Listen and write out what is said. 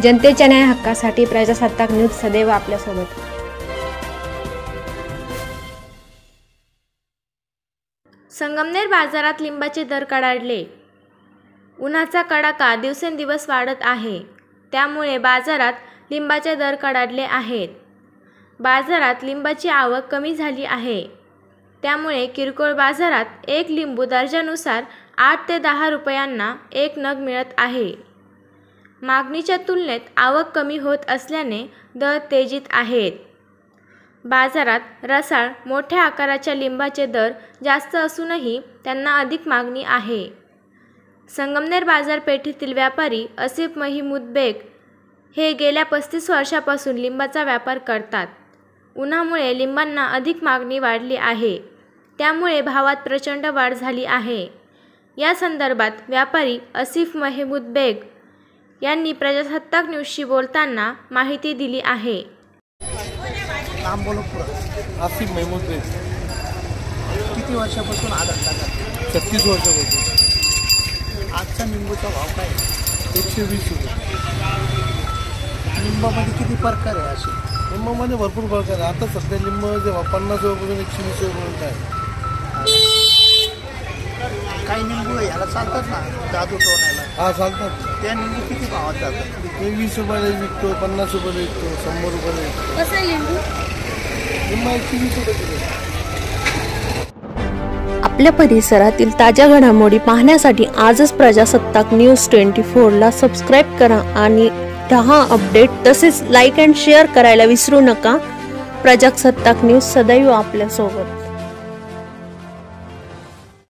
जनतेच्या न्याय हक्कासाठी प्रजासत्ताक न्यूज सदैव आपल्यासोबत। संगमनेर बाजारात लिंबाचे दर कडाडले। उन्हाचा कडाका दिवसेंदिवस वाढत आहे, त्यामुळे बाजारात लिंबाचे दर कडाडले आहेत। बाजारात लिंबाची आवक कमी झाली आहे, त्यामुळे किरकोळ बाजारात एक लिंबू दर्जानुसार 8 ते 10 रुपयांना एक नग मिळत आहे। मागणीच्या तुलनेत आवक कमी होत असल्याने दर तेजीत आहेत। बाजारात रसाळ मोठ्या आकाराच्या लिंबाचे दर जास्त असूनही त्यांना अधिक मागणी आहे। संगमनेर बाजारपेठेतील व्यापारी आसिफ महमूद बेग हे गेल्या 35 वर्षापासून लिंबाचा व्यापार करतात। उन्हामुळे लिंबांना अधिक मागणी वाढली आहे, त्यामुळे भावात प्रचंड वाढ झाली आहे। या संदर्भात व्यापारी आसिफ महमूद बेग यांनी प्रजासत्ताक न्यूजशी बोलताना माहिती दिली आहे। नाम बोलो पूरा। आसिफ महमूद बेग। किती वर्षापासून आधार टाका? 36 वर्षापासून। आजचा लिंबूचा भाव काय? 120 रुपये। लिंबामध्ये किती प्रकार आहे? असे लिंबामध्ये भरपूर प्रकार आहे। आता सध्या लिंब जेव्हा 50 रुपयापासून 120 रुपये आहे। काही लिंबू याला चालतात ना, जादू टोनायला? हा, चालतात। त्या लिंबू किती भावात जातात? 20 रुपयाला विकतो, 50 रुपयाला विकतो, 100 रुपयाला विकतो। कसं आहे लिंबू? लिंबा 120 रुपये किलो। आपल्या परिसरातील ताज्या घडामोडी पाहण्यासाठी आजच प्रजासत्ताक न्यूज 24 ला सबस्क्राइब करा आणि 10 अपडेट तसेच लाईक अँड शेअर करायला विसरू नका। प्रजासत्ताक न्यूज सदैव आपल्या सोबत।